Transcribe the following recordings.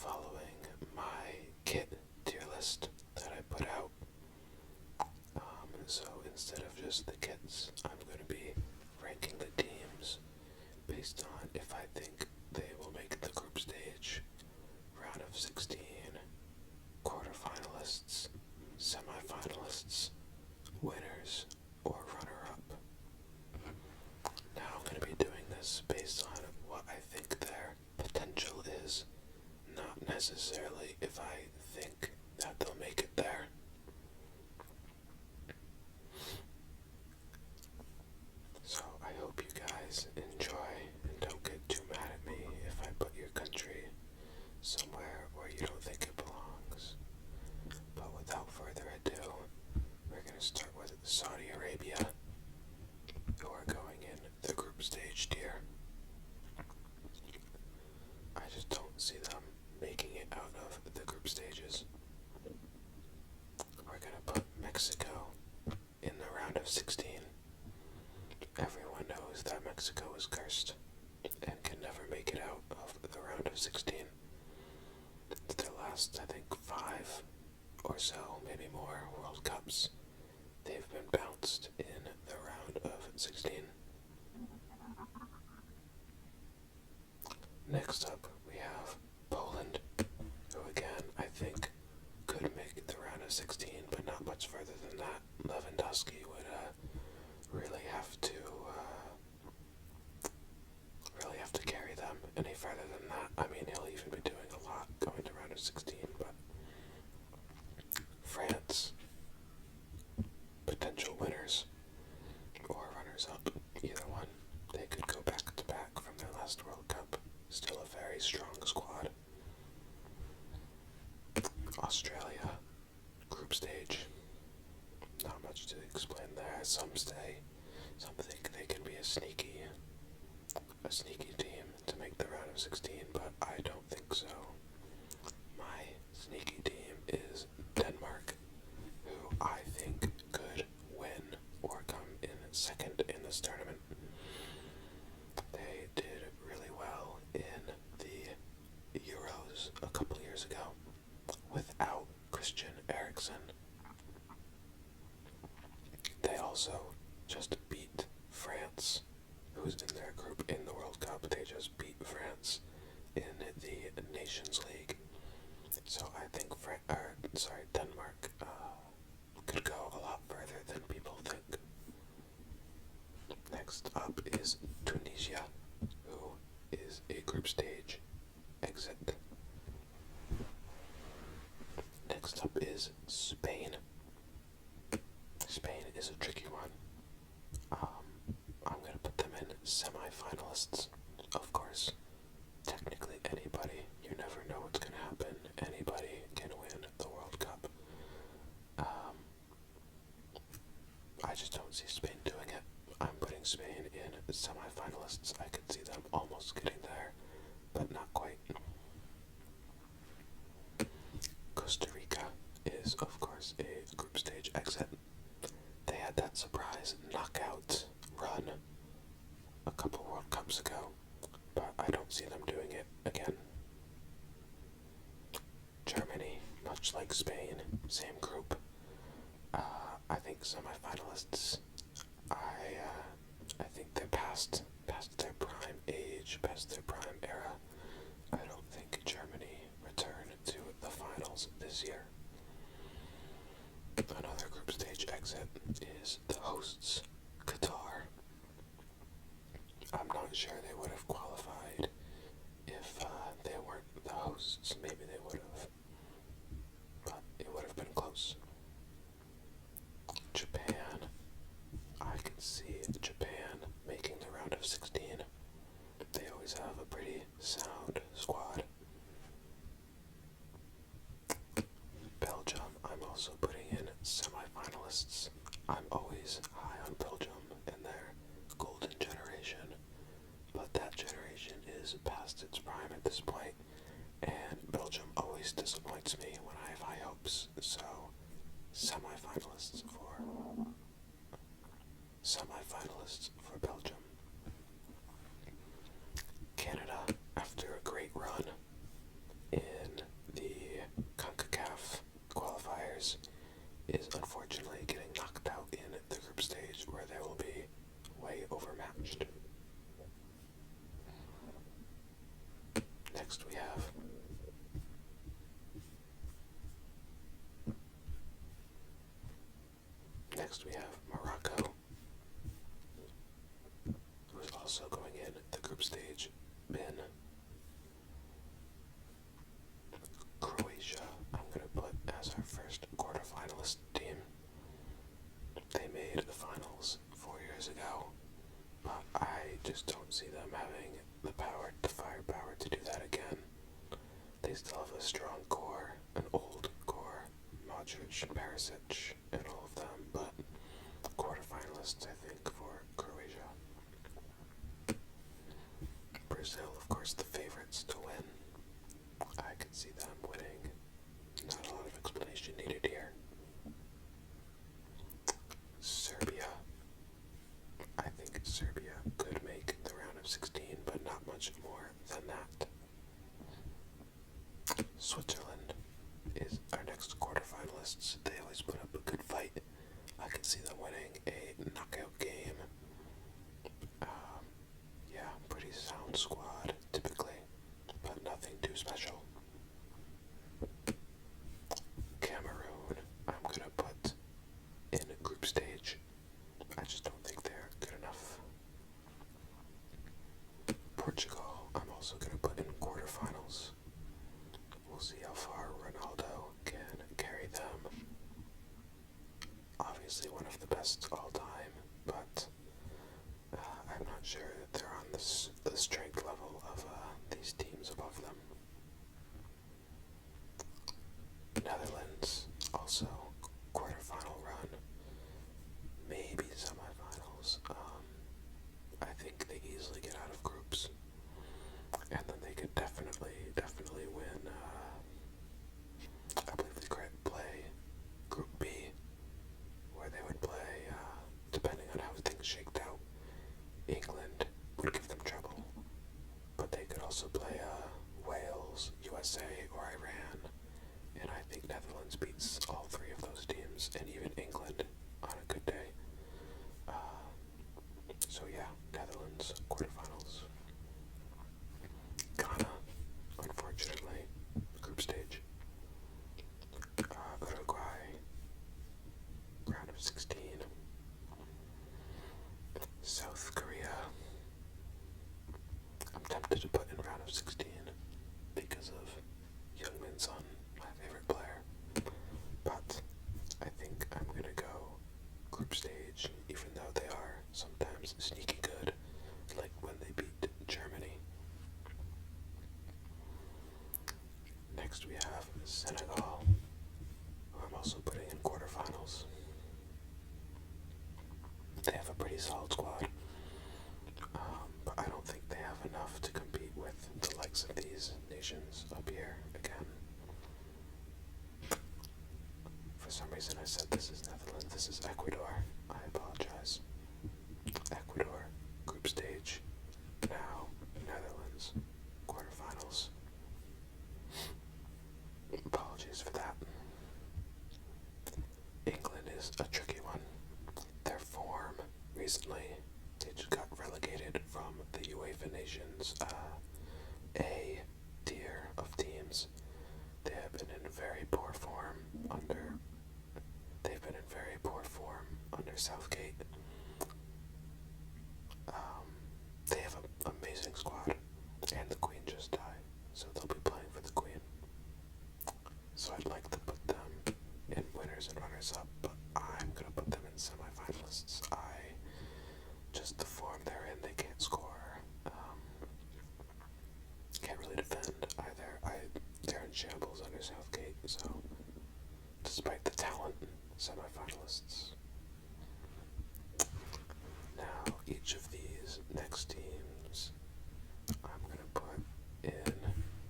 following my kit tier list that I put out. So instead of just the kits, I'm going to be ranking the teams based on if I think they will make the group stage, round of 16, quarterfinalists, semifinalists, winners, or runner-up. Now I'm going to be doing this based on what I think their potential is, not necessarily if I think that they'll make it there. So I hope you guys enjoy and don't get too mad at me if I put your country somewhere where you don't think it belongs. But without further ado, we're going to start with Saudi Arabia, who are going in the group stage tier. I just don't see them making it out of the group stages. We're going to put Mexico in the round of 16. Everyone knows that Mexico is cursed and can never make it out of the round of 16. It's their last, I think, 5 or so, maybe more, World Cups. They've been bounced in the round of 16. Next up, we have Poland, who again, I think, could make the round of 16, but not much further than that. Lewandowski would really have to carry them any further than that. I mean, he'll even be doing a lot going to round of 16, but France, potential winners or runners up, either one. They could go back to back from their last World Cup. Still a very strong squad. Australia, group stage. Not much to explain there. Some think they can be a sneaky team to make the round of 16, but I don't think so. My sneaky team is Denmark, who I think could win or come in second in this tournament. They did really well in the Euros a couple years ago without Christian Eriksen. They also just beat France, who's in their group in the World Cup. They just beat France in the Nations League. So I think Denmark could go a lot further than people think. Next up is Tunisia, who is a group stage exit. Next up is Spain. Spain is a tricky one. I'm going to put them in semi-finalists, of course. Technically anybody, you never know what's going to happen. Anybody can win the World Cup. I just don't see Spain doing it. I'm putting Spain in semi-finalists. I could see them almost getting there, but not quite. Costa Rica is, of course, a group stage exit. They had that surprise knockout run a couple World Cups ago, but I don't see them doing it again. Germany, much like Spain, same group. I think semifinalists. I think they're past their prime age, past their prime era. I don't think Germany return to the finals this year. Another group stage exit is the hosts, Qatar. I'm not sure they would have qualified if they weren't the hosts. Maybe they would have, but it would have been close. Japan. I can see Japan making the round of 16. They always have a pretty sound squad. Belgium, I'm also putting in semi-finalists. I'm always high on Belgium and their golden generation, but that generation is past its prime at this point, and Belgium always disappoints me when I have high hopes, so semi-finalists for Belgium. Canada, after a great run in Next we have Morocco, who is also going in the group stage bin. Croatia, I'm going to put as our first quarterfinalist team. They made the finals 4 years ago, but I just don't see them having the firepower to do that again. They still have a strong core, an old core, Modric and Perisic, and all of them, but quarterfinalists, I think, for Croatia. Brazil, of course, the favorites to win. I could see them winning. Not a lot of explanation needed here. Serbia. I think Serbia could make the round of 16, but not much more than that. Switzerland is our next quarterfinalists. They always put up a good fight. I can see them winning a knockout game. Yeah, pretty sound squad, typically, but nothing too special. Cameroon, I'm gonna put in a group stage. I just don't think they're good enough. Portugal, I'm also gonna put in quarterfinals. We'll see how far Ronaldo can carry them. Obviously one of the best all time, but I'm not sure that they're on the strength level of these teams above them. Netherlands, also quarterfinal run, maybe semifinals. I think they easily get out of groups, and then they could definitely win. I believe they could play Group B, where they would play, depending on how things shaked out, England would give them trouble, but they could also play Wales, USA, or Iran, and I think Netherlands beats all three of those teams, and even England on a good day. So yeah, Netherlands, quarterfinals. Ghana, unfortunately, group stage. Uruguay, round of 16. South Korea, I'm tempted to put in round of 16 because of Heung-min Son, my favorite player, but I think I'm gonna go group stage, even though they are sometimes sneaky good, like when they beat Germany. Next we have Senegal, who I'm also putting in quarterfinals. They have a pretty solid squad, but I don't think they have enough to compete with the likes of these nations up here again. For some reason I said this is Netherlands, this is Ecuador. I apologize. Ecuador, group stage. Now, Netherlands, quarterfinals. Apologies for that. England is a tricky one. Their form recently, they just got relegated from the UEFA Nations A tier of teams. They have been in very poor form under Southgate. They have an amazing squad, and the Queen just died, so they'll be playing for the Queen. So I'd like to put them in winners and runners up, but I'm gonna put them in semifinalists. Just the form they're in, they can't score. Can't really defend either. They're in shambles under Southgate, so despite the talent, semifinalists. Now, each of these next teams, I'm gonna put in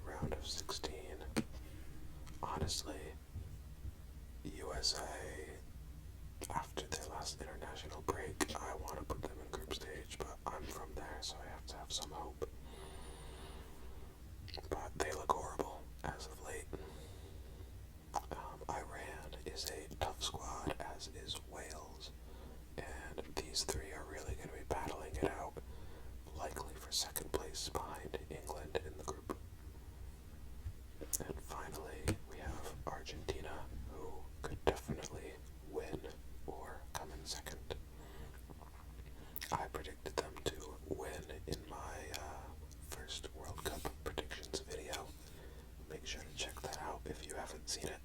round of 16. Honestly, USA, after their last international break, I want to put them in group stage, but I'm from there, so I have to have some hope. But they look horrible as of late. Iran is a tough squad, as is Wales, and these three are really going to be battling it out, likely for second place behind England in the group. And finally, we have Argentina, who could definitely win or come if you haven't seen it.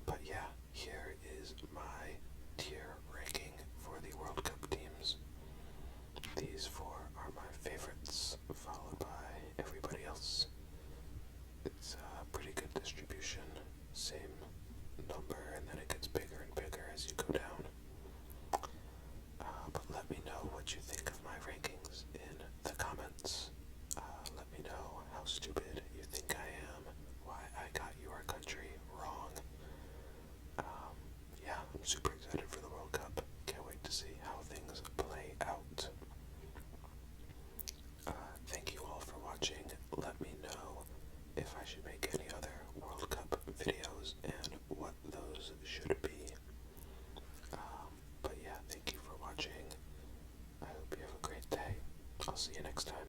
But yeah, here is my tier ranking for the World Cup teams. These four are my favorites, followed by everybody else. It's a pretty good distribution, same number, and then it gets bigger and bigger as you go down. But let me know what you think of my rankings in the comments. Let me know how stupid you think I am, why I got your country wrong. Yeah, I'm super excited for the World Cup. Can't wait to see how things play out. Thank you all for watching. Let me know if I should make any other World Cup videos and what those should be. But yeah, thank you for watching. I hope you have a great day. I'll see you next time.